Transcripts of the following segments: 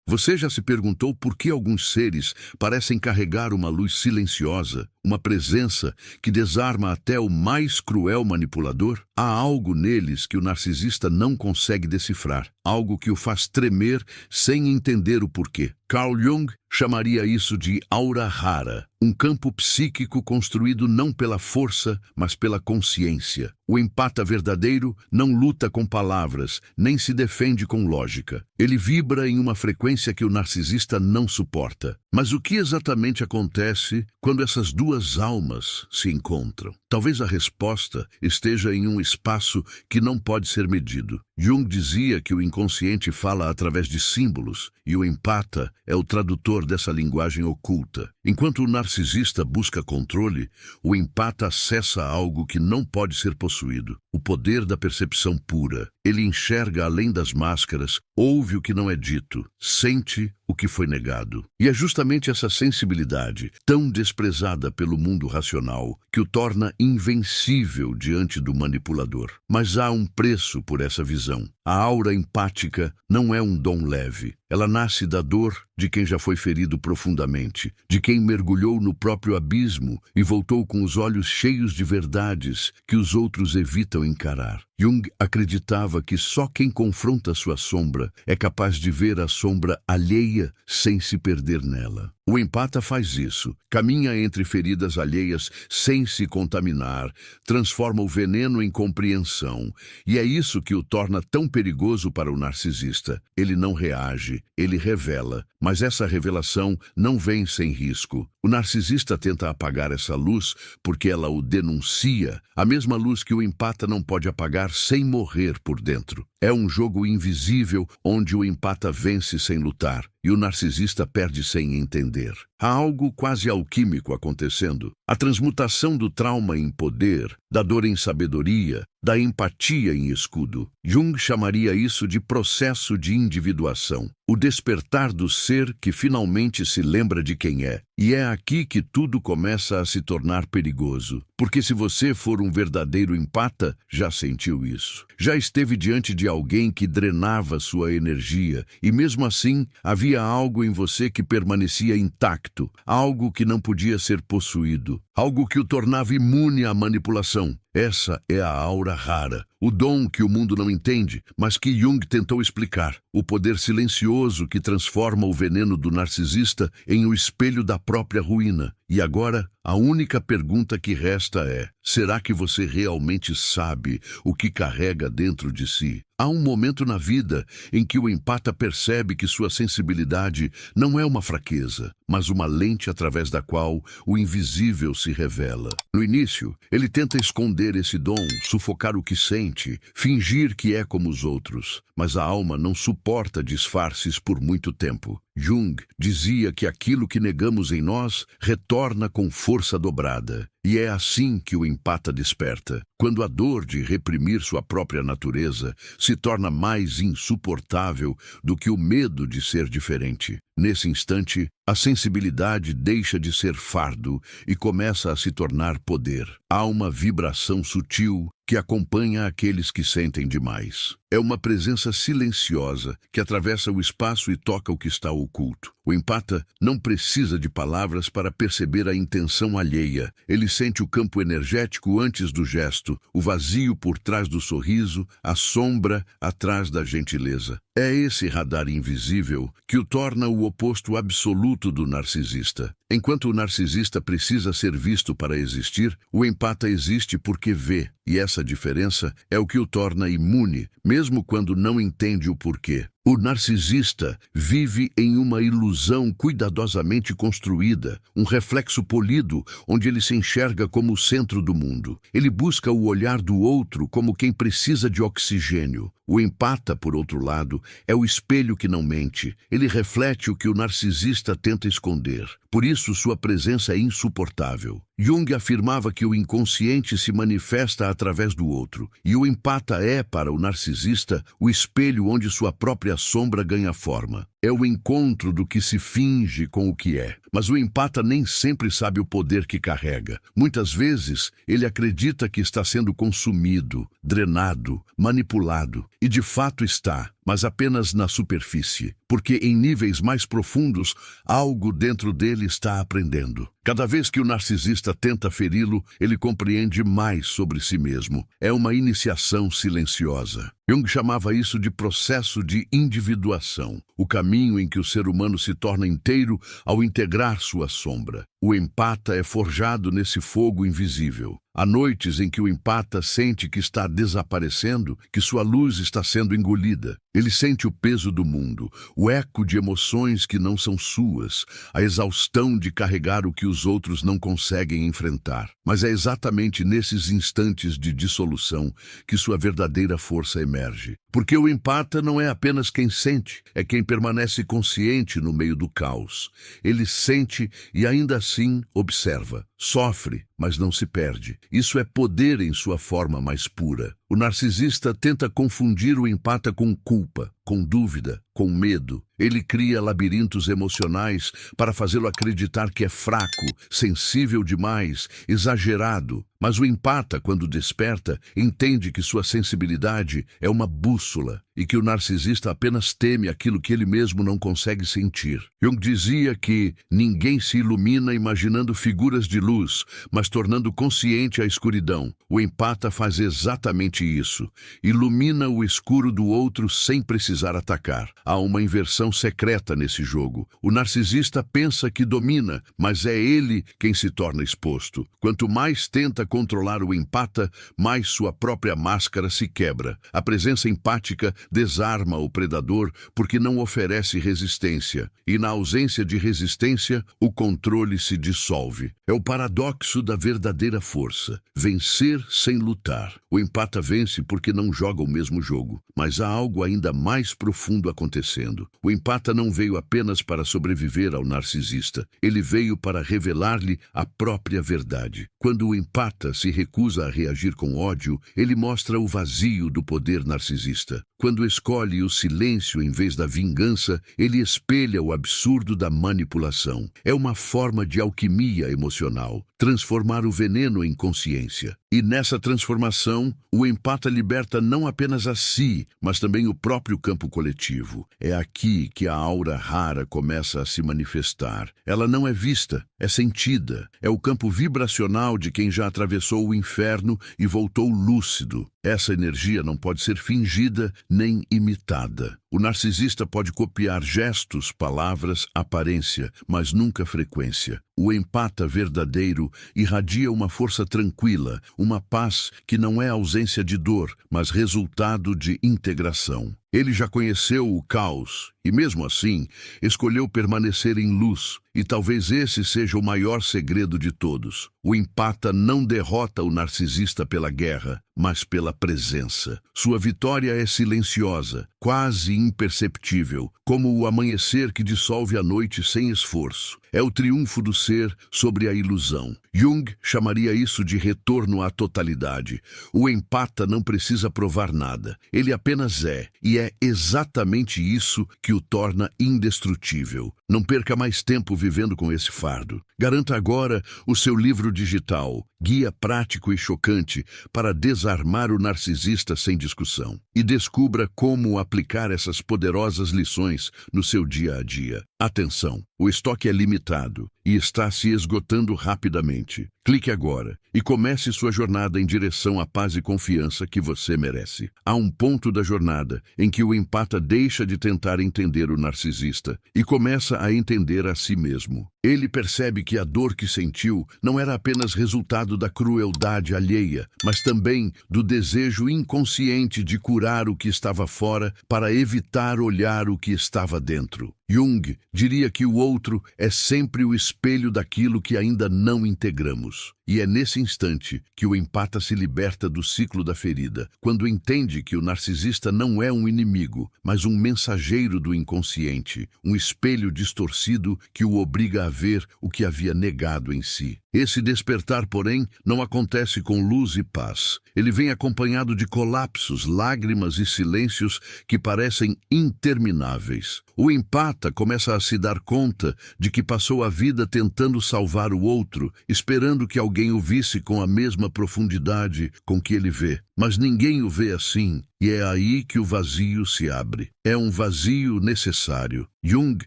Você já se perguntou por que alguns seres parecem carregar uma luz silenciosa, uma presença que desarma até o mais cruel manipulador? Há algo neles que o narcisista não consegue decifrar, algo que o faz tremer sem entender o porquê. Carl Jung chamaria isso de aura rara, um campo psíquico construído não pela força, mas pela consciência. O empata verdadeiro não luta com palavras, nem se defende com lógica. Ele vibra em uma frequência que o narcisista não suporta. Mas o que exatamente acontece quando essas duas almas se encontram? Talvez a resposta esteja em um espaço que não pode ser medido. Jung dizia que o inconsciente fala através de símbolos e o empata é o tradutor dessa linguagem oculta. Enquanto o narcisista busca controle, o empata acessa algo que não pode ser possuído, o poder da percepção pura. Ele enxerga além das máscaras, ouve o que não é dito, sente o que foi negado. E é justamente essa sensibilidade, tão desprezada pelo mundo racional, que o torna invencível diante do manipulador. Mas há um preço por essa visão. A aura empática não é um dom leve. Ela nasce da dor de quem já foi ferido profundamente, de quem mergulhou no próprio abismo e voltou com os olhos cheios de verdades que os outros evitam encarar. Jung acreditava que só quem confronta sua sombra é capaz de ver a sombra alheia sem se perder nela. O empata faz isso, caminha entre feridas alheias sem se contaminar, transforma o veneno em compreensão, e é isso que o torna tão perigoso para o narcisista. Ele não reage, ele revela, mas essa revelação não vem sem risco. O narcisista tenta apagar essa luz porque ela o denuncia, a mesma luz que o empata não pode apagar sem morrer por dentro. É um jogo invisível onde o empata vence sem lutar e o narcisista perde sem entender. Há algo quase alquímico acontecendo. A transmutação do trauma em poder, da dor em sabedoria, da empatia em escudo. Jung chamaria isso de processo de individuação. O despertar do ser que finalmente se lembra de quem é. E é aqui que tudo começa a se tornar perigoso. Porque se você for um verdadeiro empata, já sentiu isso. Já esteve diante de alguém que drenava sua energia e mesmo assim havia algo em você que permanecia intacto, algo que não podia ser possuído, algo que o tornava imune à manipulação. Essa é a aura rara, o dom que o mundo não entende, mas que Jung tentou explicar. O poder silencioso que transforma o veneno do narcisista em o espelho da própria ruína. E agora, a única pergunta que resta é: será que você realmente sabe o que carrega dentro de si? Há um momento na vida em que o empata percebe que sua sensibilidade não é uma fraqueza, mas uma lente através da qual o invisível se revela. No início, ele tenta esconder esse dom, sufocar o que sente, fingir que é como os outros, mas a alma não suporta disfarces por muito tempo. Jung dizia que aquilo que negamos em nós retorna com força dobrada. E é assim que o empata desperta, quando a dor de reprimir sua própria natureza se torna mais insuportável do que o medo de ser diferente. Nesse instante, a sensibilidade deixa de ser fardo e começa a se tornar poder. Há uma vibração sutil que acompanha aqueles que sentem demais. É uma presença silenciosa que atravessa o espaço e toca o que está oculto. O empata não precisa de palavras para perceber a intenção alheia. Ele sente o campo energético antes do gesto, o vazio por trás do sorriso, a sombra atrás da gentileza. É esse radar invisível que o torna o oposto absoluto do narcisista. Enquanto o narcisista precisa ser visto para existir, o empata existe porque vê, e essa diferença é o que o torna imune, mesmo quando não entende o porquê. O narcisista vive em uma ilusão cuidadosamente construída, um reflexo polido onde ele se enxerga como o centro do mundo. Ele busca o olhar do outro como quem precisa de oxigênio. O empata, por outro lado, é o espelho que não mente. Ele reflete o que o narcisista tenta esconder. Por isso, sua presença é insuportável. Jung afirmava que o inconsciente se manifesta através do outro, e o empata é, para o narcisista, o espelho onde sua própria sombra ganha forma. É o encontro do que se finge com o que é. Mas o empata nem sempre sabe o poder que carrega. Muitas vezes, ele acredita que está sendo consumido, drenado, manipulado. E de fato está, mas apenas na superfície. Porque em níveis mais profundos, algo dentro dele está aprendendo. Cada vez que o narcisista tenta feri-lo, ele compreende mais sobre si mesmo. É uma iniciação silenciosa. Jung chamava isso de processo de individuação, o caminho em que o ser humano se torna inteiro ao integrar sua sombra. O empata é forjado nesse fogo invisível. Há noites em que o empata sente que está desaparecendo, que sua luz está sendo engolida. Ele sente o peso do mundo, o eco de emoções que não são suas, a exaustão de carregar o que os outros não conseguem enfrentar. Mas é exatamente nesses instantes de dissolução que sua verdadeira força emerge. Porque o empata não é apenas quem sente, é quem permanece consciente no meio do caos. Ele sente e ainda assim observa, sofre, mas não se perde. Isso é poder em sua forma mais pura. O narcisista tenta confundir o empata com culpa, com dúvida, com medo. Ele cria labirintos emocionais para fazê-lo acreditar que é fraco, sensível demais, exagerado. Mas o empata, quando desperta, entende que sua sensibilidade é uma bússola e que o narcisista apenas teme aquilo que ele mesmo não consegue sentir. Jung dizia que ninguém se ilumina imaginando figuras de luz, mas tornando consciente a escuridão. O empata faz exatamente isso. Ilumina o escuro do outro sem precisar atacar. Há uma inversão secreta nesse jogo. O narcisista pensa que domina, mas é ele quem se torna exposto. Quanto mais tenta controlar o empata, mais sua própria máscara se quebra. A presença empática desarma o predador porque não oferece resistência. E na ausência de resistência, o controle se dissolve. É o paradoxo da verdadeira força. Vencer sem lutar. O empata vence porque não joga o mesmo jogo. Mas há algo ainda mais profundo acontecendo. O empata não veio apenas para sobreviver ao narcisista. Ele veio para revelar-lhe a própria verdade. Quando o empata se recusa a reagir com ódio, ele mostra o vazio do poder narcisista. Quando escolhe o silêncio em vez da vingança, ele espelha o absurdo da manipulação. É uma forma de alquimia emocional, transformar o veneno em consciência. E nessa transformação, o empata liberta não apenas a si, mas também o próprio campo coletivo. É aqui que a aura rara começa a se manifestar. Ela não é vista, é sentida. É o campo vibracional de quem já atravessou o inferno e voltou lúcido. Essa energia não pode ser fingida nem imitada. O narcisista pode copiar gestos, palavras, aparência, mas nunca frequência. O empata verdadeiro irradia uma força tranquila, uma paz que não é ausência de dor, mas resultado de integração. Ele já conheceu o caos e, mesmo assim, escolheu permanecer em luz. E talvez esse seja o maior segredo de todos. O empata não derrota o narcisista pela guerra, mas pela presença. Sua vitória é silenciosa, quase imperceptível, como o amanhecer que dissolve a noite sem esforço. É o triunfo do ser sobre a ilusão. Jung chamaria isso de retorno à totalidade. O empata não precisa provar nada. Ele apenas é, e é exatamente isso que o torna indestrutível. Não perca mais tempo vivendo com esse fardo. Garanta agora o seu livro digital, Guia Prático e Chocante para Desarmar o Narcisista Sem Discussão. E descubra como aplicar essas poderosas lições no seu dia a dia. Atenção, o estoque é limitado e está se esgotando rapidamente. Clique agora e comece sua jornada em direção à paz e confiança que você merece. Há um ponto da jornada em que o empata deixa de tentar entender o narcisista e começa a entender a si mesmo. Ele percebe que a dor que sentiu não era apenas resultado da crueldade alheia, mas também do desejo inconsciente de curar o que estava fora para evitar olhar o que estava dentro. Jung diria que o outro é sempre o espelho daquilo que ainda não integramos. E é nesse instante que o empata se liberta do ciclo da ferida, quando entende que o narcisista não é um inimigo, mas um mensageiro do inconsciente, um espelho distorcido que o obriga a ver o que havia negado em si. Esse despertar, porém, não acontece com luz e paz. Ele vem acompanhado de colapsos, lágrimas e silêncios que parecem intermináveis. O empata começa a se dar conta de que passou a vida tentando salvar o outro, esperando que alguém o visse com a mesma profundidade com que ele vê. Mas ninguém o vê assim, e é aí que o vazio se abre. É um vazio necessário. Jung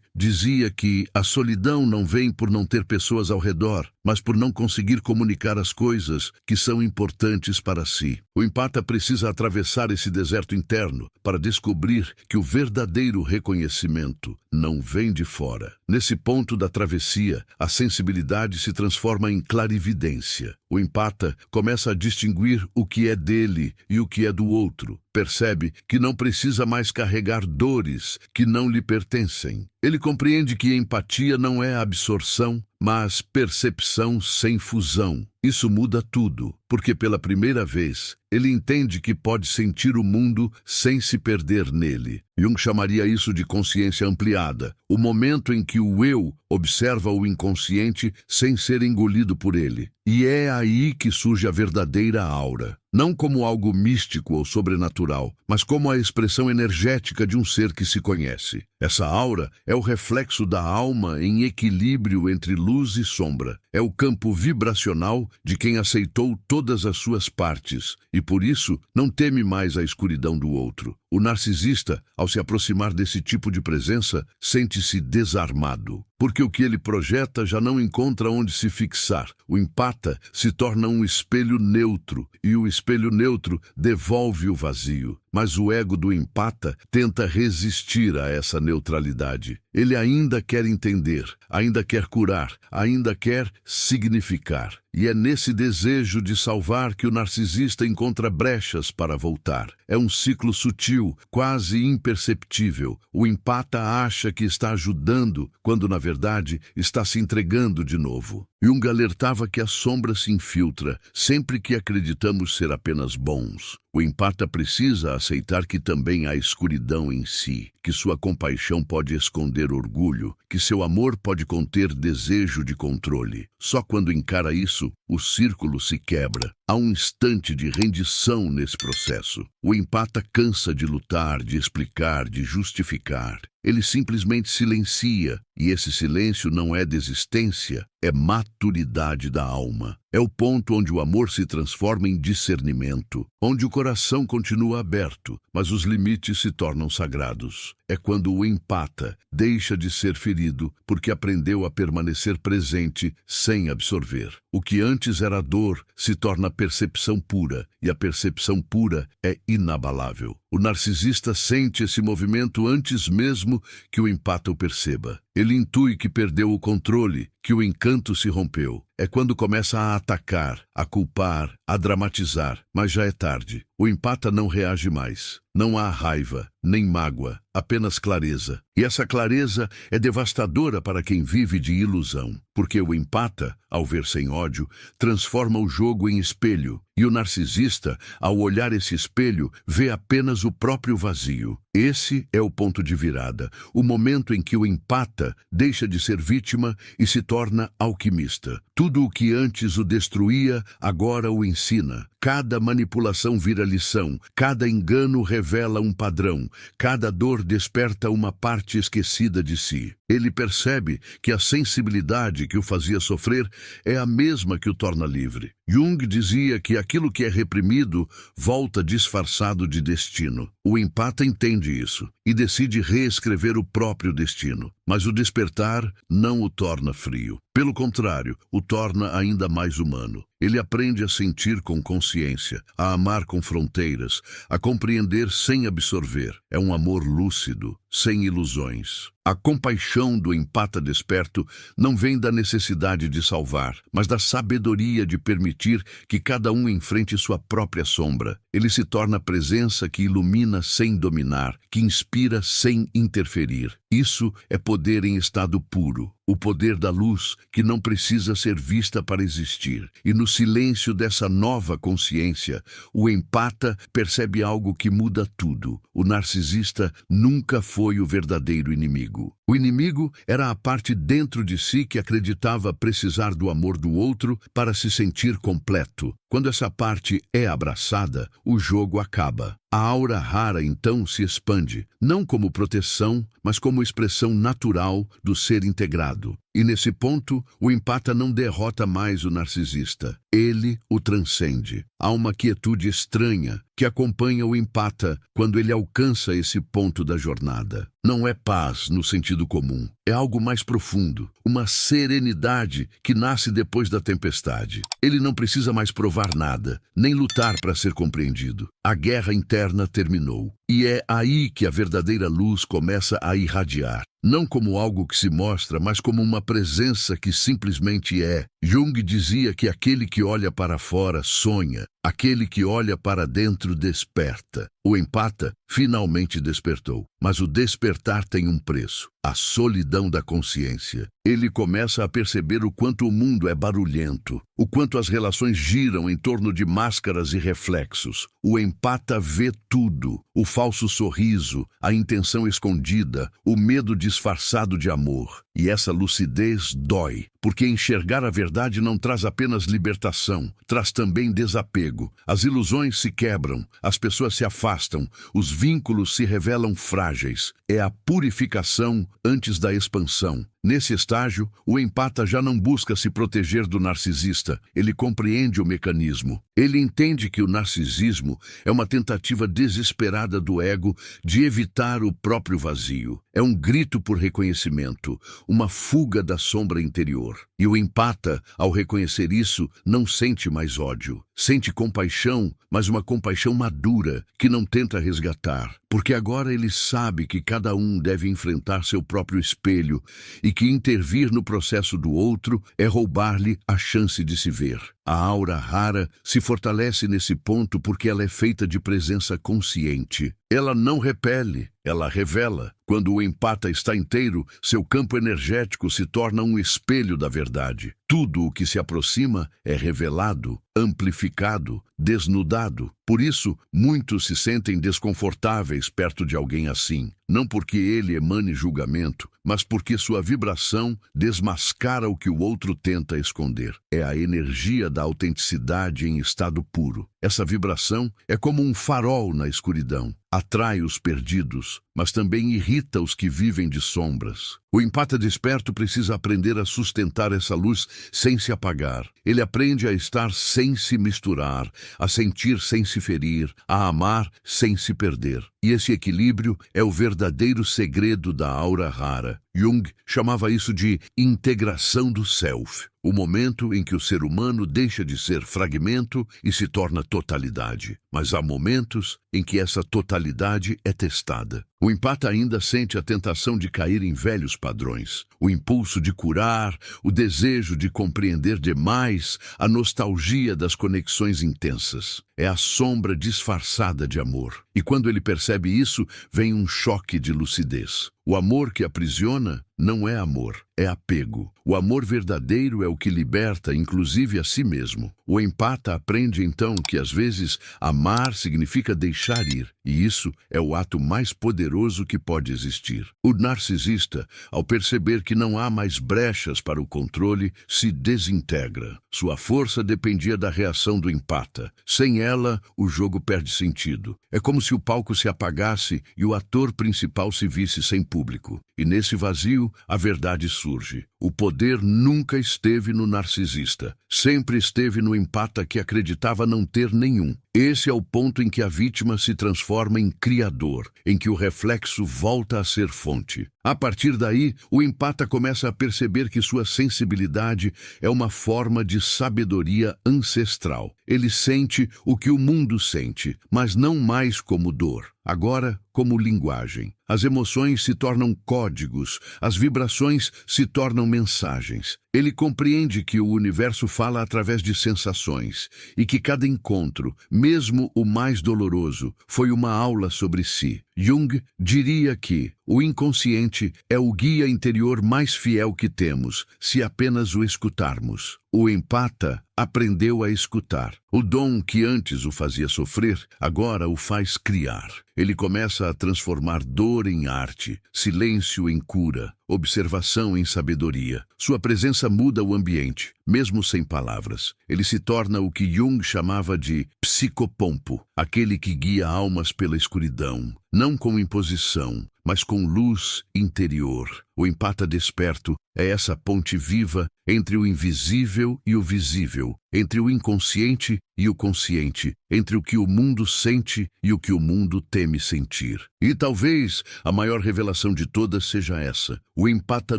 dizia que a solidão não vem por não ter pessoas ao redor, mas por não conseguir comunicar as coisas que são importantes para si. O empata precisa atravessar esse deserto interno para descobrir que o verdadeiro reconhecimento não vem de fora. Nesse ponto da travessia, a sensibilidade se transforma em clarividência. O empata começa a distinguir o que é dele e o que é do outro. Percebe que não precisa mais carregar dores que não lhe pertencem. Ele compreende que empatia não é absorção, mas percepção sem fusão. Isso muda tudo, porque pela primeira vez, ele entende que pode sentir o mundo sem se perder nele. Jung chamaria isso de consciência ampliada, o momento em que o eu observa o inconsciente sem ser engolido por ele. E é aí que surge a verdadeira aura. Não como algo místico ou sobrenatural, mas como a expressão energética de um ser que se conhece. Essa aura é o reflexo da alma em equilíbrio entre luz e sombra. É o campo vibracional de quem aceitou todas as suas partes e, por isso, não teme mais a escuridão do outro. O narcisista, ao se aproximar desse tipo de presença, sente-se desarmado, porque o que ele projeta já não encontra onde se fixar. O empata se torna um espelho neutro, e o espelho neutro devolve o vazio. Mas o ego do empata tenta resistir a essa neutralidade. Ele ainda quer entender, ainda quer curar, ainda quer significar. E é nesse desejo de salvar que o narcisista encontra brechas para voltar. É um ciclo sutil, quase imperceptível. O empata acha que está ajudando, quando na verdade está se entregando de novo. Jung alertava que a sombra se infiltra sempre que acreditamos ser apenas bons. O empata precisa aceitar que também há escuridão em si, que sua compaixão pode esconder orgulho, que seu amor pode conter desejo de controle. Só quando encara isso, o círculo se quebra. Há um instante de rendição nesse processo. O empata cansa de lutar, de explicar, de justificar. Ele simplesmente silencia, e esse silêncio não é desistência, é maturidade da alma. É o ponto onde o amor se transforma em discernimento, onde o coração continua aberto, mas os limites se tornam sagrados. É quando o empata deixa de ser ferido porque aprendeu a permanecer presente sem absorver. O que antes era dor se torna percepção pura, e a percepção pura é inabalável. O narcisista sente esse movimento antes mesmo que o empata o perceba. Ele intui que perdeu o controle, que o encanto se rompeu. É quando começa a atacar, a culpar, a dramatizar, mas já é tarde. O empata não reage mais. Não há raiva, nem mágoa, apenas clareza. E essa clareza é devastadora para quem vive de ilusão, porque o empata, ao ver sem ódio, transforma o jogo em espelho, e o narcisista, ao olhar esse espelho, vê apenas o próprio vazio. Esse é o ponto de virada, o momento em que o empata deixa de ser vítima e se torna alquimista. Tudo o que antes o destruía, agora o ensina. Cada manipulação vira lição, cada engano revela um padrão, cada dor desperta uma parte esquecida de si. Ele percebe que a sensibilidade que o fazia sofrer é a mesma que o torna livre. Jung dizia que aquilo que é reprimido volta disfarçado de destino. O empata entende isso e decide reescrever o próprio destino. Mas o despertar não o torna frio. Pelo contrário, o torna ainda mais humano. Ele aprende a sentir com consciência, a amar com fronteiras, a compreender sem absorver. É um amor lúcido, sem ilusões. A compaixão do empata desperto não vem da necessidade de salvar, mas da sabedoria de permitir que cada um enfrente sua própria sombra. Ele se torna a presença que ilumina sem dominar, que inspira sem interferir. Isso é poder em estado puro. o poder da luz que não precisa ser vista para existir. E no silêncio dessa nova consciência, o empata percebe algo que muda tudo. O narcisista nunca foi o verdadeiro inimigo. O inimigo era a parte dentro de si que acreditava precisar do amor do outro para se sentir completo. Quando essa parte é abraçada, o jogo acaba. A aura rara então se expande, não como proteção, mas como expressão natural do ser integrado. E nesse ponto, o empata não derrota mais o narcisista. Ele o transcende. Há uma quietude estranha que acompanha o empata quando ele alcança esse ponto da jornada. Não é paz no sentido comum. É algo mais profundo, uma serenidade que nasce depois da tempestade. Ele não precisa mais provar nada, nem lutar para ser compreendido. A guerra interna terminou. E é aí que a verdadeira luz começa a irradiar. Não como algo que se mostra, mas como uma presença que simplesmente é. Jung dizia que aquele que olha para fora sonha, aquele que olha para dentro desperta. O empata finalmente despertou, mas o despertar tem um preço, a solidão da consciência. Ele começa a perceber o quanto o mundo é barulhento, o quanto as relações giram em torno de máscaras e reflexos. O empata vê tudo, o falso sorriso, a intenção escondida, o medo disfarçado de amor. E essa lucidez dói, porque enxergar a verdade não traz apenas libertação, traz também desapego. As ilusões se quebram, as pessoas se afastam, os vínculos se revelam frágeis. É a purificação antes da expansão. Nesse estágio, o empata já não busca se proteger do narcisista, ele compreende o mecanismo. Ele entende que o narcisismo é uma tentativa desesperada do ego de evitar o próprio vazio. É um grito por reconhecimento, uma fuga da sombra interior. E o empata, ao reconhecer isso, não sente mais ódio. Sente compaixão, mas uma compaixão madura, que não tenta resgatar. Porque agora ele sabe que cada um deve enfrentar seu próprio espelho e que intervir no processo do outro é roubar-lhe a chance de se ver. A aura rara se fortalece nesse ponto porque ela é feita de presença consciente. Ela não repele, ela revela. Quando o empata está inteiro, seu campo energético se torna um espelho da verdade. Tudo o que se aproxima é revelado, amplificado, desnudado. Por isso, muitos se sentem desconfortáveis perto de alguém assim. Não porque ele emane julgamento, mas porque sua vibração desmascara o que o outro tenta esconder. É a energia da autenticidade em estado puro. Essa vibração é como um farol na escuridão. Atrai os perdidos, mas também irrita os que vivem de sombras. O empata desperto precisa aprender a sustentar essa luz sem se apagar. Ele aprende a estar sem se misturar, a sentir sem se ferir, a amar sem se perder. E esse equilíbrio é o verdadeiro segredo da aura rara. Jung chamava isso de integração do self, o momento em que o ser humano deixa de ser fragmento e se torna totalidade. Mas há momentos em que essa totalidade é testada. O empata ainda sente a tentação de cair em velhos padrões, o impulso de curar, o desejo de compreender demais, a nostalgia das conexões intensas. É a sombra disfarçada de amor. E quando ele percebe isso, vem um choque de lucidez. O amor que aprisiona não é amor, é apego. O amor verdadeiro é o que liberta, inclusive a si mesmo. O empata aprende então que às vezes amar significa deixar ir, e isso é o ato mais poderoso que pode existir. O narcisista, ao perceber que não há mais brechas para o controle, se desintegra. Sua força dependia da reação do empata. Sem ela, o jogo perde sentido. É como se o palco se apagasse e o ator principal se visse sem público. E nesse vazio, a verdade surge. O poder nunca esteve no narcisista. Sempre esteve no empata que acreditava não ter nenhum. Esse é o ponto em que a vítima se transforma em criador, em que o reflexo volta a ser fonte. A partir daí, o empata começa a perceber que sua sensibilidade é uma forma de sabedoria ancestral. Ele sente o que o mundo sente, mas não mais como dor. Agora, como linguagem. As emoções se tornam códigos, as vibrações se tornam mensagens. Ele compreende que o universo fala através de sensações e que cada encontro, mesmo o mais doloroso, foi uma aula sobre si. Jung diria que o inconsciente é o guia interior mais fiel que temos, se apenas o escutarmos. O empata aprendeu a escutar. O dom que antes o fazia sofrer, agora o faz criar. Ele começa a transformar dor em arte, silêncio em cura, observação em sabedoria. Sua presença muda o ambiente, mesmo sem palavras. Ele se torna o que Jung chamava de psicopompo, aquele que guia almas pela escuridão, não com imposição, mas com luz interior. O empata desperto é essa ponte viva entre o invisível e o visível, entre o inconsciente e o consciente, entre o que o mundo sente e o que o mundo teme sentir. E talvez a maior revelação de todas seja essa. O empata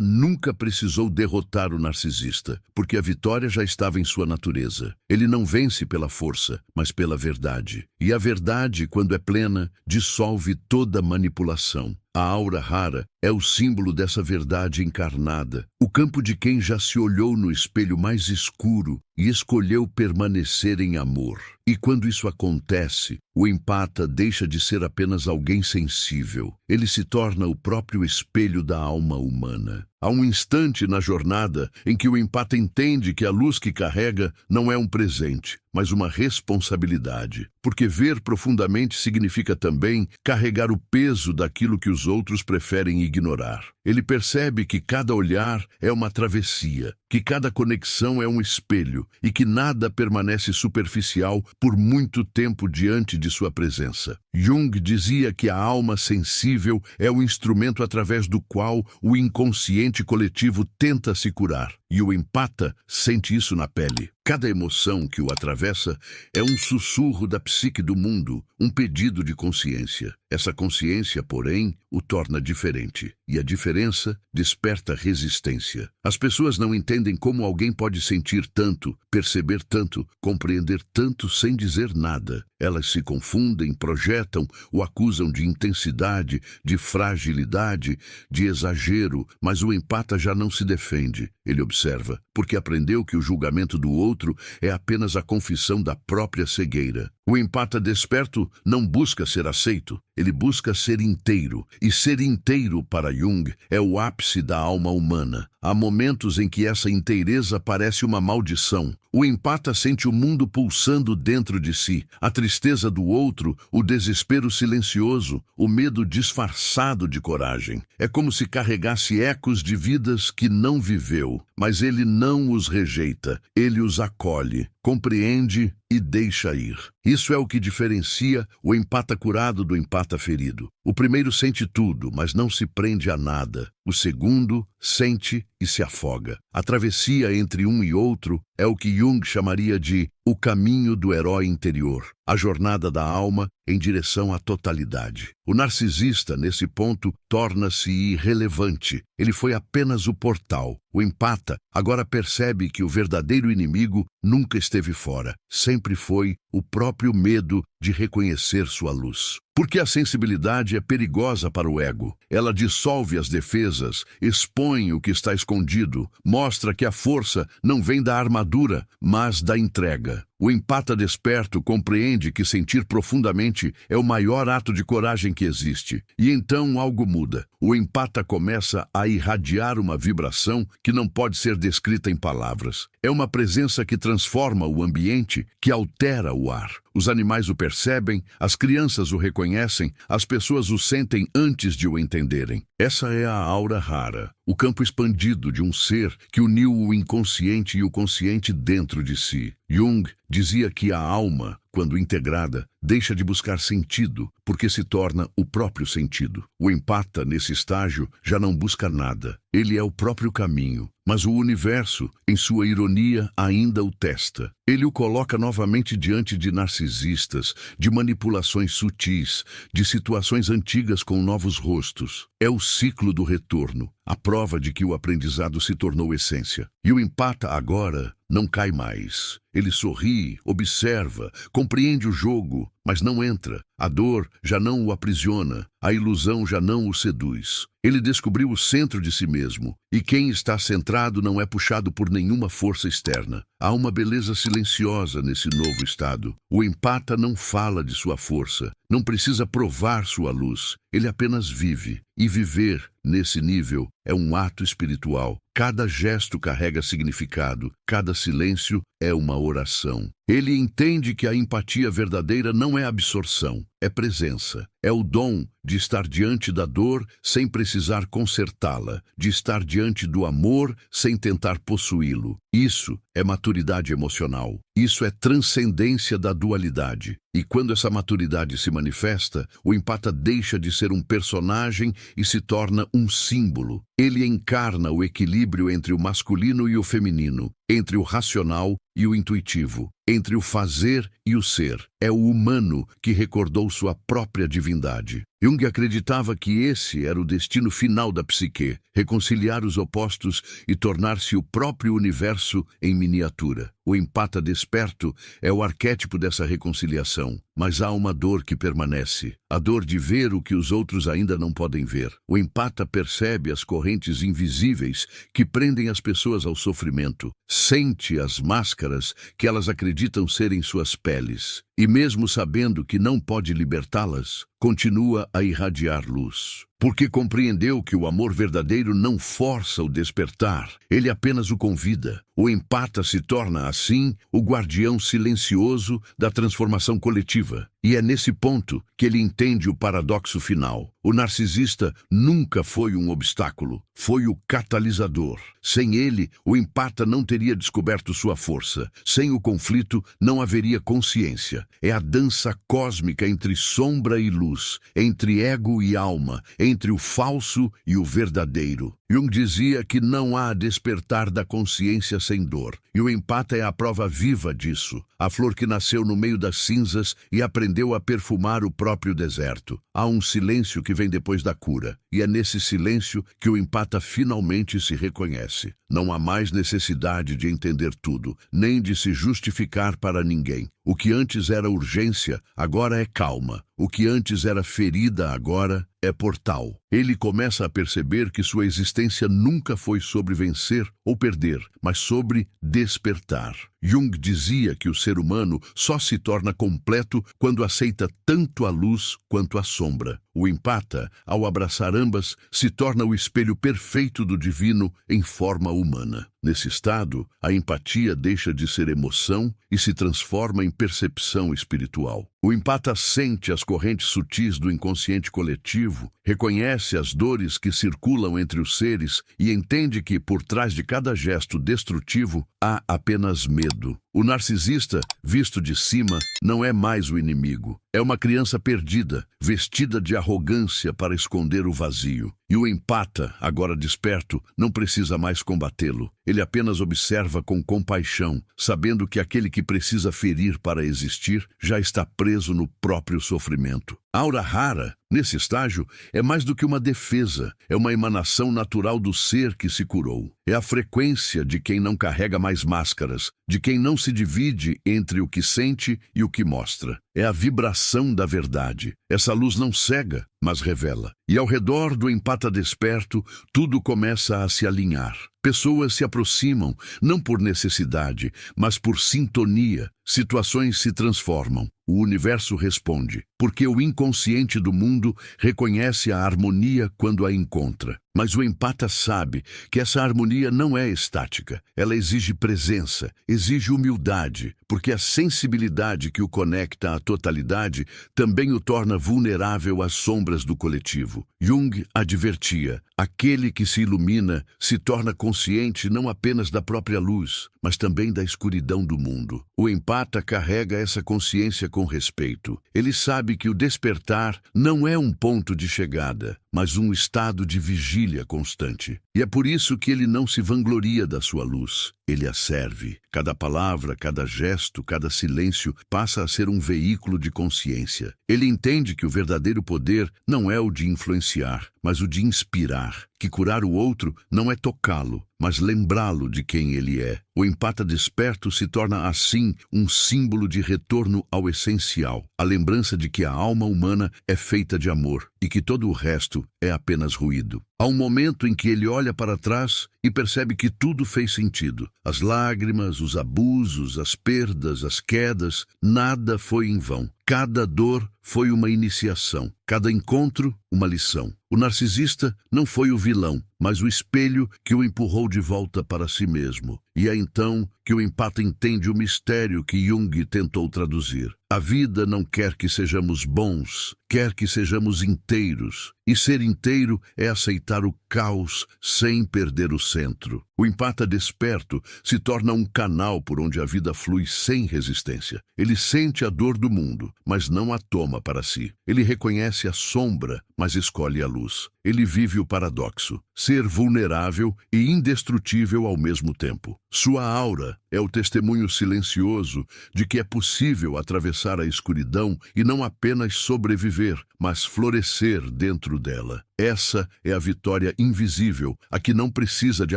nunca precisou derrotar o narcisista, porque a vitória já estava em sua natureza. Ele não vence pela força, mas pela verdade. E a verdade, quando é plena, dissolve toda manipulação. A aura rara é o símbolo dessa verdade encarnada, o campo de quem já se olhou no espelho mais escuro e escolheu permanecer em amor. E quando isso acontece, o empata deixa de ser apenas alguém sensível. Ele se torna o próprio espelho da alma humana. Há um instante na jornada em que o empata entende que a luz que carrega não é um presente, mas uma responsabilidade. Porque ver profundamente significa também carregar o peso daquilo que os outros preferem ignorar. Ele percebe que cada olhar é uma travessia, que cada conexão é um espelho e que nada permanece superficial por muito tempo diante de sua presença. Jung dizia que a alma sensível é o instrumento através do qual o inconsciente coletivo tenta se curar. E o empata sente isso na pele. Cada emoção que o atravessa é um sussurro da psique do mundo, um pedido de consciência. Essa consciência, porém, o torna diferente. E a diferença desperta resistência. As pessoas não entendem como alguém pode sentir tanto, perceber tanto, compreender tanto sem dizer nada. Elas se confundem, projetam, o acusam de intensidade, de fragilidade, de exagero, mas o empata já não se defende. Ele observa, porque aprendeu que o julgamento do outro é apenas a confissão da própria cegueira. O empata desperto não busca ser aceito, ele busca ser inteiro. E ser inteiro para Jung é o ápice da alma humana. Há momentos em que essa inteireza parece uma maldição. O empata sente o mundo pulsando dentro de si, a tristeza do outro, o desespero silencioso, o medo disfarçado de coragem. É como se carregasse ecos de vidas que não viveu, mas ele não os rejeita, ele os acolhe, compreende e deixa ir. Isso é o que diferencia o empata curado do empata ferido. O primeiro sente tudo, mas não se prende a nada. O segundo sente e se afoga. A travessia entre um e outro é o que Jung chamaria de o caminho do herói interior, a jornada da alma em direção à totalidade. O narcisista, nesse ponto, torna-se irrelevante. Ele foi apenas o portal. O empata agora percebe que o verdadeiro inimigo nunca esteve fora. Sempre foi o próprio medo de reconhecer sua luz. Porque a sensibilidade é perigosa para o ego. Ela dissolve as defesas, expõe o que está escondido, mostra que a força não vem da armadura, mas da entrega. O empata desperto compreende que sentir profundamente é o maior ato de coragem que existe. E então algo muda. O empata começa a irradiar uma vibração que não pode ser descrita em palavras. É uma presença que transforma o ambiente, que altera o ar. Os animais o percebem, as crianças o reconhecem, as pessoas o sentem antes de o entenderem. Essa é a aura rara, o campo expandido de um ser que uniu o inconsciente e o consciente dentro de si. Jung dizia que a alma, quando integrada, deixa de buscar sentido, porque se torna o próprio sentido. O empata, nesse estágio, já não busca nada. Ele é o próprio caminho, mas o universo, em sua ironia, ainda o testa. Ele o coloca novamente diante de narcisistas, de manipulações sutis, de situações antigas com novos rostos. É o ciclo do retorno, a prova de que o aprendizado se tornou essência. E o empata agora não cai mais. Ele sorri, observa, compreende o jogo, mas não entra. A dor já não o aprisiona, a ilusão já não o seduz. Ele descobriu o centro de si mesmo, e quem está centrado não é puxado por nenhuma força externa. Há uma beleza silenciosa nesse novo estado. O empata não fala de sua força, não precisa provar sua luz, ele apenas vive. E viver, nesse nível, é um ato espiritual. Cada gesto carrega significado, cada silêncio é uma oração. Ele entende que a empatia verdadeira não é absorção, é presença. É o dom de estar diante da dor sem precisar consertá-la, de estar diante do amor sem tentar possuí-lo. Isso é maturidade emocional. Isso é transcendência da dualidade. E quando essa maturidade se manifesta, o empata deixa de ser um personagem e se torna um símbolo. Ele encarna o equilíbrio entre o masculino e o feminino, entre o racional e o intuitivo, entre o fazer e o ser. É o humano que recordou sua própria divindade. Jung acreditava que esse era o destino final da psique, reconciliar os opostos e tornar-se o próprio universo em miniatura. O empata desperto é o arquétipo dessa reconciliação, mas há uma dor que permanece, a dor de ver o que os outros ainda não podem ver. O empata percebe as correntes invisíveis que prendem as pessoas ao sofrimento, sente as máscaras que elas acreditam serem suas peles, e mesmo sabendo que não pode libertá-las, continua a irradiar luz. Porque compreendeu que o amor verdadeiro não força o despertar, ele apenas o convida. O empata se torna, assim, o guardião silencioso da transformação coletiva. E é nesse ponto que ele entende o paradoxo final. O narcisista nunca foi um obstáculo, foi o catalisador. Sem ele, o empata não teria descoberto sua força. Sem o conflito, não haveria consciência. É a dança cósmica entre sombra e luz, entre ego e alma, entre o falso e o verdadeiro. Jung dizia que não há despertar da consciência sem dor, e o empata é a prova viva disso, a flor que nasceu no meio das cinzas e aprendeu a perfumar o próprio deserto. Há um silêncio que vem depois da cura, e é nesse silêncio que o empata finalmente se reconhece. Não há mais necessidade de entender tudo, nem de se justificar para ninguém. O que antes era urgência, agora é calma. O que antes era ferida, agora é portal. Ele começa a perceber que sua existência nunca foi sobre vencer ou perder, mas sobre despertar. Jung dizia que o ser humano só se torna completo quando aceita tanto a luz quanto a sombra. O empata, ao abraçar ambas, se torna o espelho perfeito do divino em forma humana. Nesse estado, a empatia deixa de ser emoção e se transforma em percepção espiritual. O empata sente as correntes sutis do inconsciente coletivo, reconhece as dores que circulam entre os seres e entende que, por trás de cada gesto destrutivo, há apenas medo. O narcisista, visto de cima, não é mais o inimigo. É uma criança perdida, vestida de arrogância para esconder o vazio. E o empata, agora desperto, não precisa mais combatê-lo. Ele apenas observa com compaixão, sabendo que aquele que precisa ferir para existir já está preso no próprio sofrimento. Aura rara, nesse estágio, é mais do que uma defesa, é uma emanação natural do ser que se curou. É a frequência de quem não carrega mais máscaras, de quem não se divide entre o que sente e o que mostra. É a vibração da verdade. Essa luz não cega, mas revela. E ao redor do empata desperto, tudo começa a se alinhar. Pessoas se aproximam, não por necessidade, mas por sintonia. Situações se transformam. O universo responde, porque o inconsciente do mundo reconhece a harmonia quando a encontra. Mas o empata sabe que essa harmonia não é estática. Ela exige presença, exige humildade, porque a sensibilidade que o conecta à totalidade também o torna vulnerável às sombras do coletivo. Jung advertia, aquele que se ilumina se torna consciente não apenas da própria luz, mas também da escuridão do mundo. O empata carrega essa consciência com respeito. Ele sabe que o despertar não é um ponto de chegada, mas um estado de vigília constante. E é por isso que ele não se vangloria da sua luz. Ele a serve. Cada palavra, cada gesto, cada silêncio passa a ser um veículo de consciência. Ele entende que o verdadeiro poder não é o de influenciar, mas o de inspirar, que curar o outro não é tocá-lo, mas lembrá-lo de quem ele é. O empata desperto se torna, assim, um símbolo de retorno ao essencial, a lembrança de que a alma humana é feita de amor e que todo o resto é apenas ruído. Há um momento em que ele olha para trás e percebe que tudo fez sentido. As lágrimas, os abusos, as perdas, as quedas, nada foi em vão. Cada dor foi uma iniciação, cada encontro uma lição. O narcisista não foi o vilão, mas o espelho que o empurrou de volta para si mesmo. E é então que o empata entende o mistério que Jung tentou traduzir. A vida não quer que sejamos bons, quer que sejamos inteiros. E ser inteiro é aceitar o caos sem perder o centro. O empata desperto se torna um canal por onde a vida flui sem resistência. Ele sente a dor do mundo, mas não a toma para si. Ele reconhece a sombra, mas escolhe a luz. Ele vive o paradoxo, ser vulnerável e indestrutível ao mesmo tempo. Sua aura é o testemunho silencioso de que é possível atravessar a escuridão e não apenas sobreviver, mas florescer dentro dela. Essa é a vitória invisível, a que não precisa de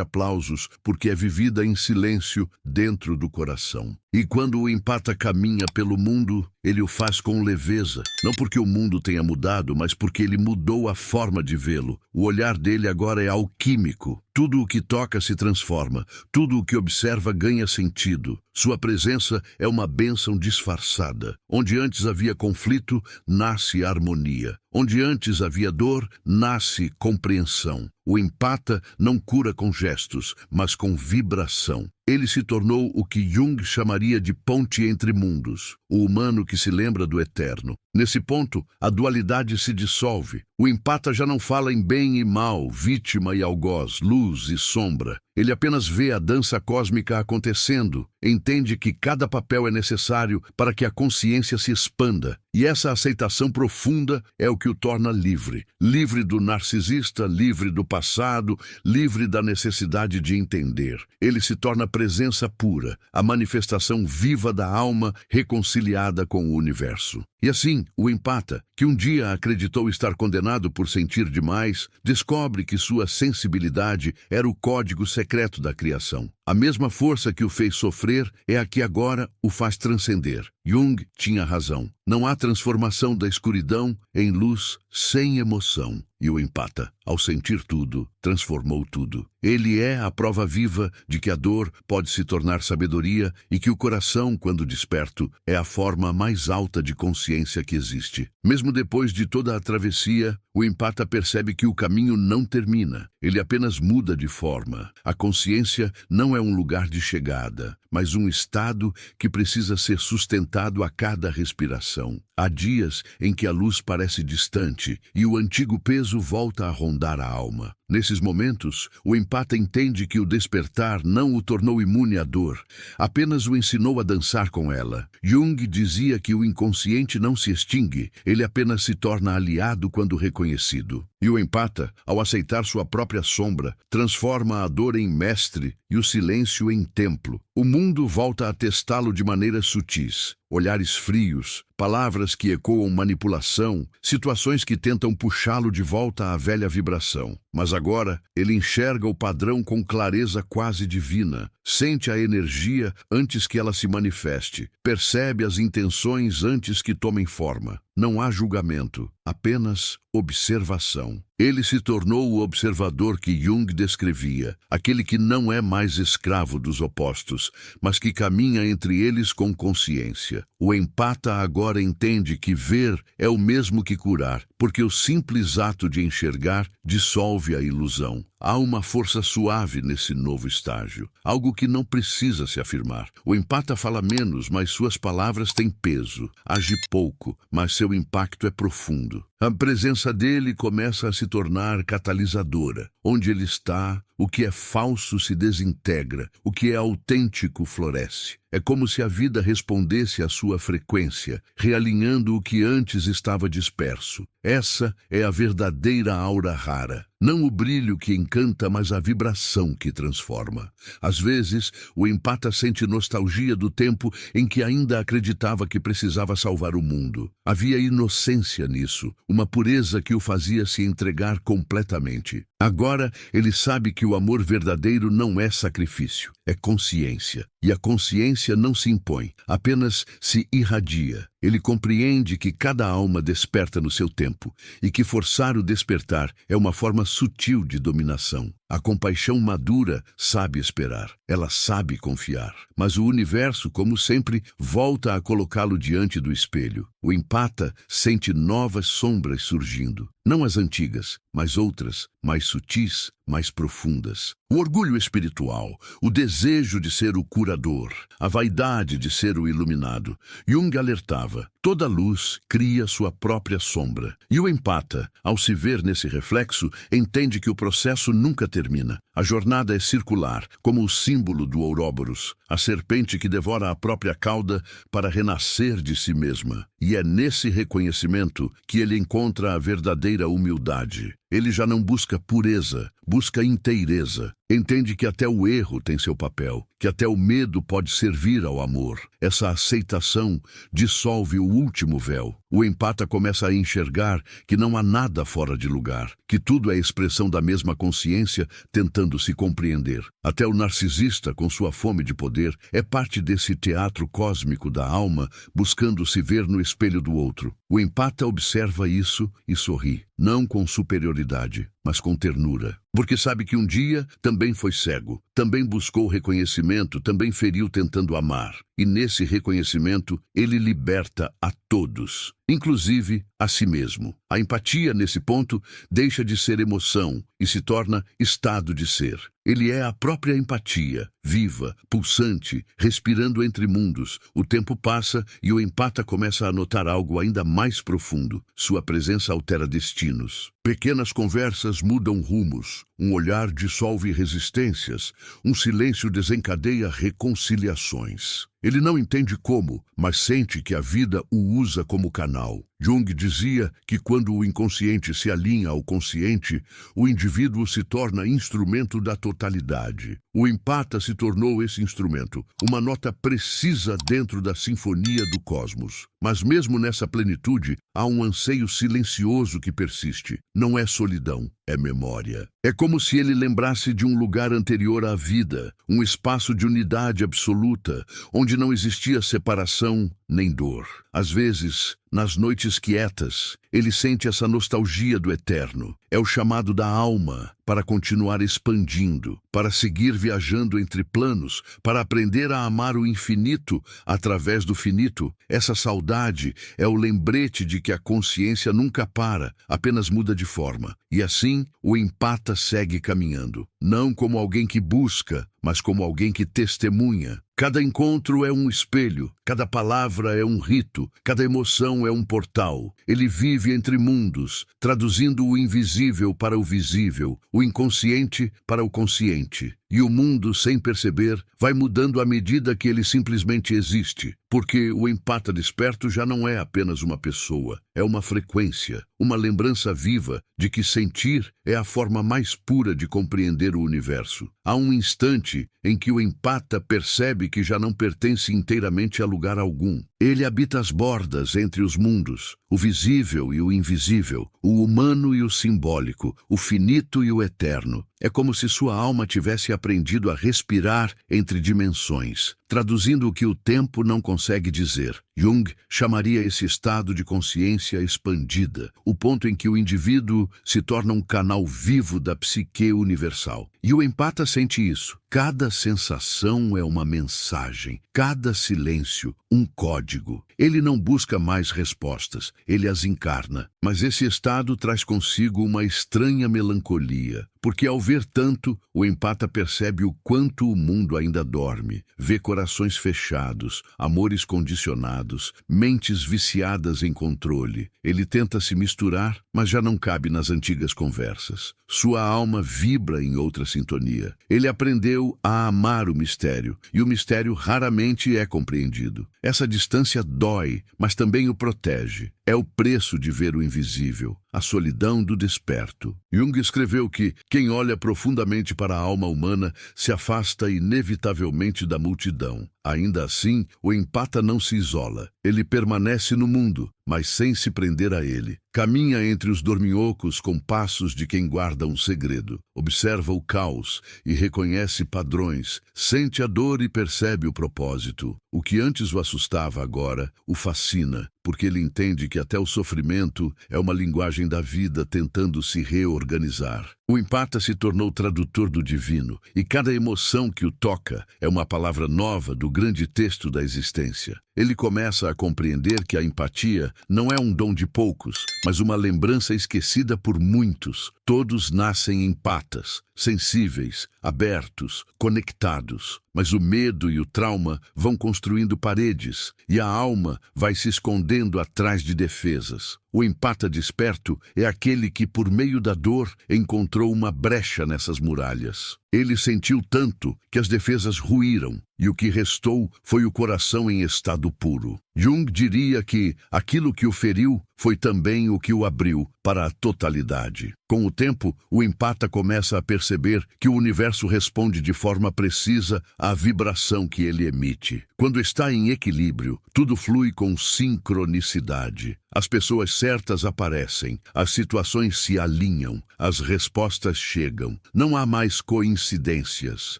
aplausos, porque é vivida em silêncio dentro do coração. E quando o empata caminha pelo mundo, ele o faz com leveza, não porque o mundo tenha mudado, mas porque ele mudou a forma de vê-lo. O olhar dele agora é alquímico. Tudo o que toca se transforma, tudo o que observa ganha sentido. Sua presença é uma bênção disfarçada. Onde antes havia conflito, nasce harmonia. Onde antes havia dor, nasce compreensão. O empata não cura com gestos, mas com vibração. Ele se tornou o que Jung chamaria de ponte entre mundos, o humano que se lembra do eterno. Nesse ponto, a dualidade se dissolve. O empata já não fala em bem e mal, vítima e algoz, luz e sombra. Ele apenas vê a dança cósmica acontecendo, entende que cada papel é necessário para que a consciência se expanda. E essa aceitação profunda é o que o torna livre. Livre do narcisista, livre do passado, livre da necessidade de entender. Ele se torna presença pura, a manifestação viva da alma reconciliada com o universo. E assim, o empata, que um dia acreditou estar condenado por sentir demais, descobre que sua sensibilidade era o código secreto da criação. A mesma força que o fez sofrer é a que agora o faz transcender. Jung tinha razão. Não há transformação da escuridão em luz sem emoção. E o empata, ao sentir tudo, transformou tudo. Ele é a prova viva de que a dor pode se tornar sabedoria e que o coração, quando desperto, é a forma mais alta de consciência que existe. Mesmo depois de toda a travessia, o empata percebe que o caminho não termina. Ele apenas muda de forma. A consciência não é um lugar de chegada, mas um estado que precisa ser sustentado a cada respiração. Há dias em que a luz parece distante e o antigo peso volta a rondar a alma. Nesses momentos, o empata entende que o despertar não o tornou imune à dor, apenas o ensinou a dançar com ela. Jung dizia que o inconsciente não se extingue, ele apenas se torna aliado quando reconhecido. E o empata, ao aceitar sua própria sombra, transforma a dor em mestre e o silêncio em templo. O mundo volta a testá-lo de maneiras sutis. Olhares frios, palavras que ecoam manipulação, situações que tentam puxá-lo de volta à velha vibração. Mas agora ele enxerga o padrão com clareza quase divina, sente a energia antes que ela se manifeste, percebe as intenções antes que tomem forma. Não há julgamento, apenas observação. Ele se tornou o observador que Jung descrevia, aquele que não é mais escravo dos opostos, mas que caminha entre eles com consciência. O empata agora entende que ver é o mesmo que curar, porque o simples ato de enxergar dissolve a ilusão. Há uma força suave nesse novo estágio, algo que não precisa se afirmar. O empata fala menos, mas suas palavras têm peso. Age pouco, mas seu impacto é profundo. A presença dele começa a se tornar catalisadora. Onde ele está, o que é falso se desintegra, o que é autêntico floresce. É como se a vida respondesse à sua frequência, realinhando o que antes estava disperso. Essa é a verdadeira aura rara. Não o brilho que encanta, mas a vibração que transforma. Às vezes, o empata sente nostalgia do tempo em que ainda acreditava que precisava salvar o mundo. Havia inocência nisso, uma pureza que o fazia se entregar completamente. Agora, ele sabe que o amor verdadeiro não é sacrifício, é consciência. E a consciência não se impõe, apenas se irradia. Ele compreende que cada alma desperta no seu tempo e que forçar o despertar é uma forma sutil de dominação. A compaixão madura sabe esperar, ela sabe confiar. Mas o universo, como sempre, volta a colocá-lo diante do espelho. O empata sente novas sombras surgindo. Não as antigas, mas outras, mais sutis, mais profundas. O orgulho espiritual, o desejo de ser o curador, a vaidade de ser o iluminado. Jung alertava, toda luz cria sua própria sombra. E o empata, ao se ver nesse reflexo, entende que o processo nunca termina. A jornada é circular, como o símbolo do Ouroboros, a serpente que devora a própria cauda para renascer de si mesma. E é nesse reconhecimento que ele encontra a verdadeira humildade. Ele já não busca pureza, busca inteireza. Entende que até o erro tem seu papel, que até o medo pode servir ao amor. Essa aceitação dissolve o último véu. O empata começa a enxergar que não há nada fora de lugar, que tudo é expressão da mesma consciência tentando se compreender. Até o narcisista, com sua fome de poder, é parte desse teatro cósmico da alma, buscando se ver no espelho do outro. O empata observa isso e sorri, não com superioridade, mas com ternura. Porque sabe que um dia também foi cego, também buscou reconhecimento, também feriu tentando amar. E nesse reconhecimento, ele liberta a todos, inclusive a si mesmo. A empatia, nesse ponto, deixa de ser emoção e se torna estado de ser. Ele é a própria empatia, viva, pulsante, respirando entre mundos. O tempo passa e o empata começa a notar algo ainda mais profundo. Sua presença altera destinos. Pequenas conversas mudam rumos. Um olhar dissolve resistências. Um silêncio desencadeia reconciliações. Ele não entende como, mas sente que a vida o usa como canal. Jung dizia que quando o inconsciente se alinha ao consciente, o indivíduo se torna instrumento da totalidade. O empata se tornou esse instrumento, uma nota precisa dentro da sinfonia do cosmos. Mas mesmo nessa plenitude, há um anseio silencioso que persiste. Não é solidão, é memória. É como se ele lembrasse de um lugar anterior à vida, um espaço de unidade absoluta, onde não existia separação nem dor. Às vezes, nas noites quietas, ele sente essa nostalgia do eterno. É o chamado da alma para continuar expandindo, para seguir viajando entre planos, para aprender a amar o infinito através do finito. Essa saudade é o lembrete de que a consciência nunca para, apenas muda de forma. E assim, o empata segue caminhando, não como alguém que busca, mas como alguém que testemunha. Cada encontro é um espelho, cada palavra é um rito, cada emoção é um portal. Ele vive entre mundos, traduzindo o invisível para o visível, o inconsciente para o consciente. E o mundo, sem perceber, vai mudando à medida que ele simplesmente existe. Porque o empata desperto já não é apenas uma pessoa, é uma frequência, uma lembrança viva de que sentir é a forma mais pura de compreender o universo. Há um instante em que o empata percebe que já não pertence inteiramente a lugar algum. Ele habita as bordas entre os mundos, o visível e o invisível, o humano e o simbólico, o finito e o eterno. É como se sua alma tivesse aprendido a respirar entre dimensões, traduzindo o que o tempo não consegue dizer. Jung chamaria esse estado de consciência expandida, o ponto em que o indivíduo se torna um canal vivo da psique universal. E o empata sente isso. Cada sensação é uma mensagem, cada silêncio, um código. Ele não busca mais respostas, ele as encarna. Mas esse estado traz consigo uma estranha melancolia, porque ao ver tanto, o empata percebe o quanto o mundo ainda dorme, vê corações fechados, amores condicionados, mentes viciadas em controle. Ele tenta se misturar, mas já não cabe nas antigas conversas. Sua alma vibra em outra sintonia. Ele aprendeu a amar o mistério, e o mistério raramente é compreendido. Essa distância dói, mas também o protege. É o preço de ver o invisível. a solidão do desperto. Jung escreveu que quem olha profundamente para a alma humana se afasta inevitavelmente da multidão. Ainda assim, o empata não se isola. Ele permanece no mundo, mas sem se prender a ele. Caminha entre os dorminhocos com passos de quem guarda um segredo. Observa o caos e reconhece padrões. Sente a dor e percebe o propósito. O que antes o assustava agora o fascina, porque ele entende que até o sofrimento é uma linguagem da vida tentando se reorganizar. O empata se tornou tradutor do divino, e cada emoção que o toca é uma palavra nova do grande texto da existência. Ele começa a compreender que a empatia não é um dom de poucos, mas uma lembrança esquecida por muitos. Todos nascem empatas, sensíveis, abertos, conectados. Mas o medo e o trauma vão construindo paredes, e a alma vai se escondendo atrás de defesas. O empata desperto é aquele que, por meio da dor, encontrou uma brecha nessas muralhas. Ele sentiu tanto que as defesas ruíram, e o que restou foi o coração em estado puro. Jung diria que aquilo que o feriu foi também o que o abriu para a totalidade. Com o tempo, o empata começa a perceber que o universo responde de forma precisa à vibração que ele emite. Quando está em equilíbrio, tudo flui com sincronicidade. As pessoas certas aparecem, as situações se alinham, as respostas chegam. Não há mais coincidências,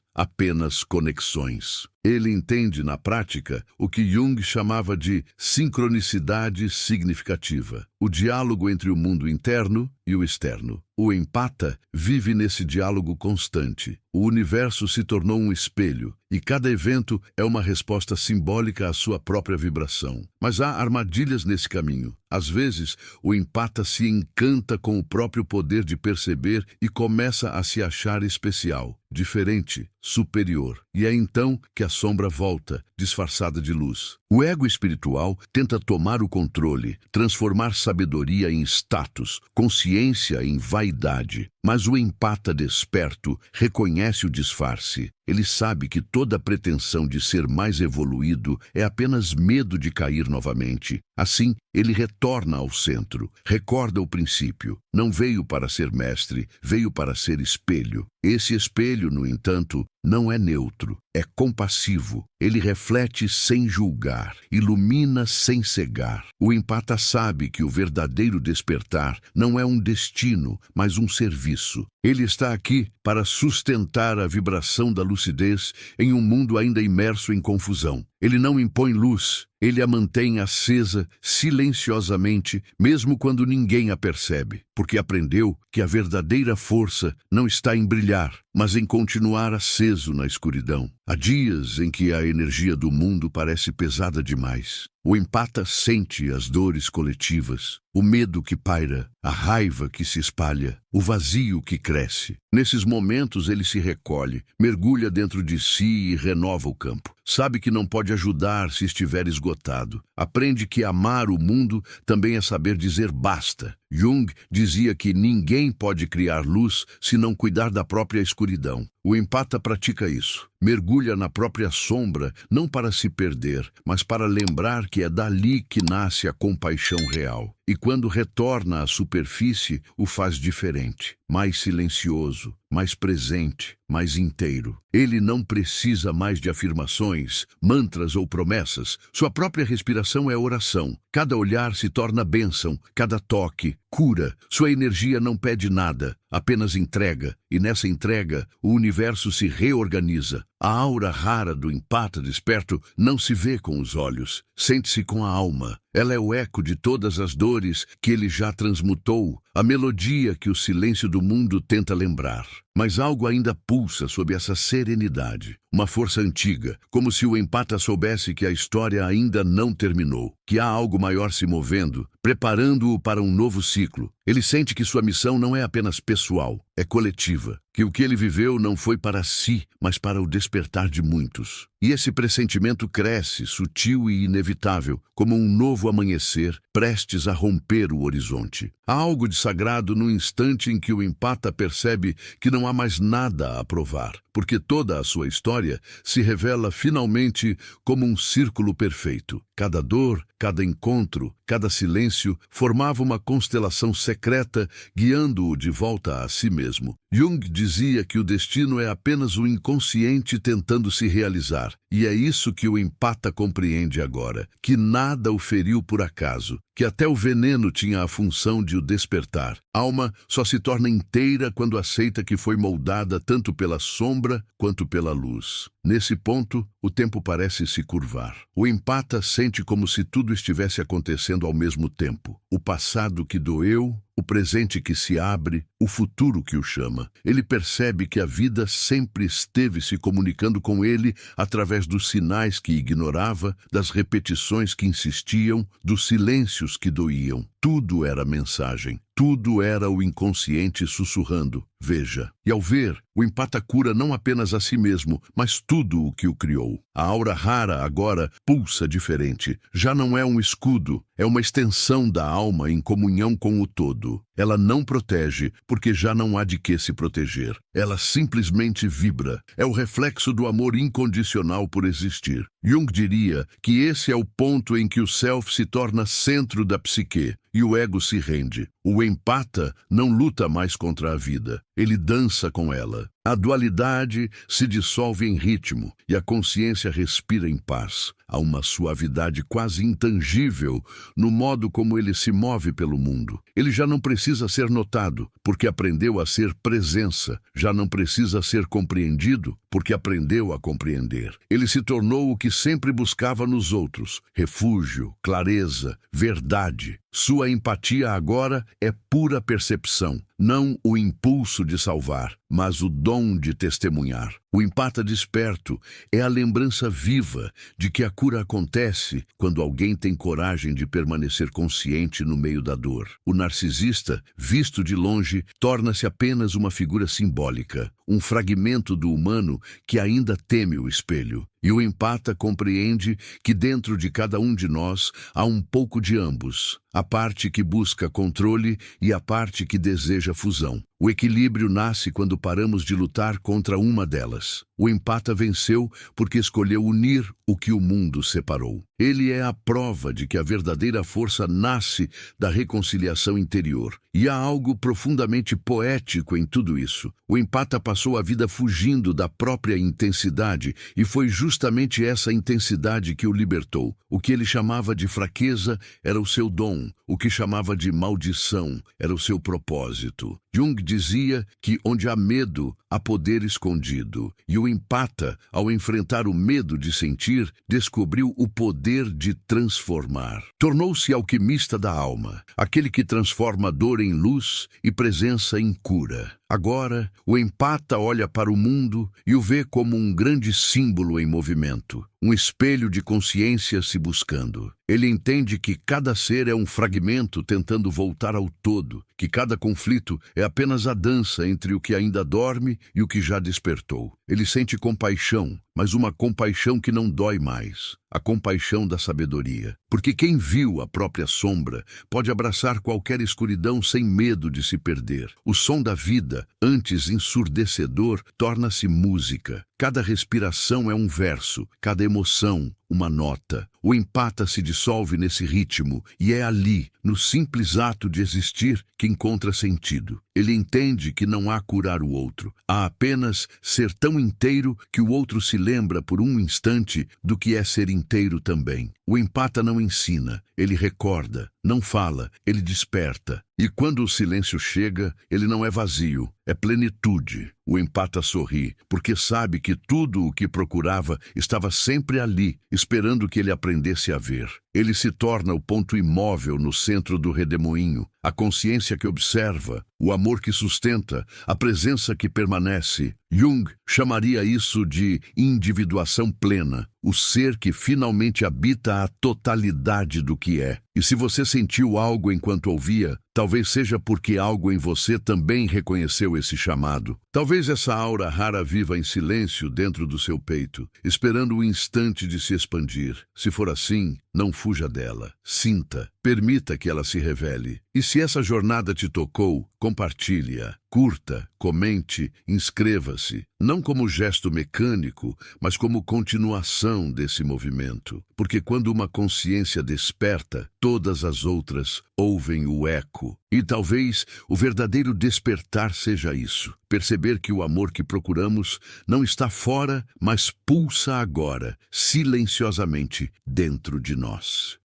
apenas conexões. Ele entende na prática o que Jung chamava de sincronicidade significativa, o diálogo entre o mundo interno e o externo. O empata vive nesse diálogo constante. O universo se tornou um espelho, e cada evento é uma resposta simbólica à sua própria vibração. Mas há armadilhas nesse caminho. Às vezes, o empata se encanta com o próprio poder de perceber e começa a se achar especial, diferente, superior. E é então que a sombra volta, disfarçada de luz. O ego espiritual tenta tomar o controle, transformar sabedoria em status, consciência em vaidade. Mas o empata desperto reconhece o disfarce. Ele sabe que toda pretensão de ser mais evoluído é apenas medo de cair novamente. Assim, ele retorna ao centro, recorda o princípio. Não veio para ser mestre, veio para ser espelho. Esse espelho, no entanto, não é neutro, é compassivo. Ele reflete sem julgar, ilumina sem cegar. O empata sabe que o verdadeiro despertar não é um destino, mas um serviço. Ele está aqui para sustentar a vibração da lucidez em um mundo ainda imerso em confusão. Ele não impõe luz, ele a mantém acesa silenciosamente, mesmo quando ninguém a percebe, porque aprendeu que a verdadeira força não está em brilhar, mas em continuar aceso na escuridão. Há dias em que a energia do mundo parece pesada demais. O empata sente as dores coletivas, o medo que paira, a raiva que se espalha, o vazio que cresce. Nesses momentos ele se recolhe, mergulha dentro de si e renova o campo. Sabe que não pode ajudar se estiver esgotado. Aprende que amar o mundo também é saber dizer basta. Jung dizia que ninguém pode criar luz se não cuidar da própria escuridão. O empata pratica isso. Mergulha na própria sombra, não para se perder, mas para lembrar que é dali que nasce a compaixão real. E quando retorna à superfície, o faz diferente, mais silencioso, mais presente, mais inteiro. Ele não precisa mais de afirmações, mantras ou promessas. Sua própria respiração é oração. Cada olhar se torna bênção, cada toque, cura. Sua energia não pede nada, apenas entrega. E nessa entrega, o universo se reorganiza. A aura rara do empata desperto não se vê com os olhos, sente-se com a alma. Ela é o eco de todas as dores que ele já transmutou, a melodia que o silêncio do mundo tenta lembrar. Mas algo ainda pulsa sob essa serenidade, uma força antiga, como se o empata soubesse que a história ainda não terminou, que há algo maior se movendo, preparando-o para um novo ciclo. Ele sente que sua missão não é apenas pessoal, é coletiva, que o que ele viveu não foi para si, mas para o despertar de muitos. E esse pressentimento cresce, sutil e inevitável, como um novo amanhecer, prestes a romper o horizonte. Há algo de sagrado no instante em que o empata percebe que não há mais nada a provar, porque toda a sua história se revela finalmente como um círculo perfeito. Cada dor, cada encontro, cada silêncio formava uma constelação secreta secreta, guiando-o de volta a si mesmo. Jung dizia que o destino é apenas o inconsciente tentando se realizar, e é isso que o empata compreende agora, que nada o feriu por acaso, que até o veneno tinha a função de o despertar. A alma só se torna inteira quando aceita que foi moldada tanto pela sombra quanto pela luz. Nesse ponto, o tempo parece se curvar. O empata sente como se tudo estivesse acontecendo ao mesmo tempo. O passado que doeu, o presente que se abre, o futuro que o chama. Ele percebe que a vida sempre esteve se comunicando com ele através dos sinais que ignorava, das repetições que insistiam, dos silêncios que doíam. Tudo era mensagem. Tudo era o inconsciente sussurrando, veja. E ao ver, o empata cura não apenas a si mesmo, mas tudo o que o criou. A aura rara agora pulsa diferente. Já não é um escudo, é uma extensão da alma em comunhão com o todo. Ela não protege, porque já não há de que se proteger. Ela simplesmente vibra. É o reflexo do amor incondicional por existir. Jung diria que esse é o ponto em que o self se torna centro da psique e o ego se rende. O empata não luta mais contra a vida, ele dança com ela. A dualidade se dissolve em ritmo e a consciência respira em paz. Há uma suavidade quase intangível no modo como ele se move pelo mundo. Ele já não precisa ser notado, porque aprendeu a ser presença. Já não precisa ser compreendido, porque aprendeu a compreender. Ele se tornou o que sempre buscava nos outros: refúgio, clareza, verdade. Sua empatia agora é pura percepção, não o impulso de salvar, mas o dom de testemunhar. O empata desperto é a lembrança viva de que a cura acontece quando alguém tem coragem de permanecer consciente no meio da dor. O narcisista, visto de longe, torna-se apenas uma figura simbólica, um fragmento do humano que ainda teme o espelho. E o empata compreende que dentro de cada um de nós há um pouco de ambos, a parte que busca controle e a parte que deseja fusão. O equilíbrio nasce quando paramos de lutar contra uma delas. O empata venceu porque escolheu unir o que o mundo separou. Ele é a prova de que a verdadeira força nasce da reconciliação interior. E há algo profundamente poético em tudo isso. O empata passou a vida fugindo da própria intensidade e foi justamente essa intensidade que o libertou. O que ele chamava de fraqueza era o seu dom. O que chamava de maldição era o seu propósito. Jung dizia que onde há medo, há poder escondido. E o empata, ao enfrentar o medo de sentir, descobriu o poder de transformar. Tornou-se alquimista da alma, aquele que transforma dor em luz e presença em cura. Agora, o empata olha para o mundo e o vê como um grande símbolo em movimento, um espelho de consciência se buscando. Ele entende que cada ser é um fragmento tentando voltar ao todo, que cada conflito é apenas a dança entre o que ainda dorme e o que já despertou. Ele sente compaixão, mas uma compaixão que não dói mais, a compaixão da sabedoria. Porque quem viu a própria sombra pode abraçar qualquer escuridão sem medo de se perder. O som da vida, antes ensurdecedor, torna-se música. Cada respiração é um verso, cada emoção, uma nota. O empata se dissolve nesse ritmo e é ali, no simples ato de existir, que encontra sentido. Ele entende que não há curar o outro. Há apenas ser tão inteiro que o outro se lembra por um instante do que é ser inteiro também. O empata não ensina, ele recorda, não fala, ele desperta. E quando o silêncio chega, ele não é vazio, é plenitude. O empata sorri, porque sabe que tudo o que procurava estava sempre ali, esperando que ele aprendesse a ver. Ele se torna o ponto imóvel no centro do redemoinho, a consciência que observa, o amor que sustenta, a presença que permanece. Jung chamaria isso de individuação plena, o ser que finalmente habita a totalidade do que é. E se você sentiu algo enquanto ouvia, talvez seja porque algo em você também reconheceu esse chamado. Talvez essa aura rara viva em silêncio dentro do seu peito, esperando o instante de se expandir. Se for assim, não fuja dela. Sinta, permita que ela se revele. E se essa jornada te tocou, compartilhe-a, curta, comente, inscreva-se, não como gesto mecânico, mas como continuação desse movimento. Porque quando uma consciência desperta, todas as outras ouvem o eco. E talvez o verdadeiro despertar seja isso: perceber que o amor que procuramos não está fora, mas pulsa agora, silenciosamente, dentro de nós.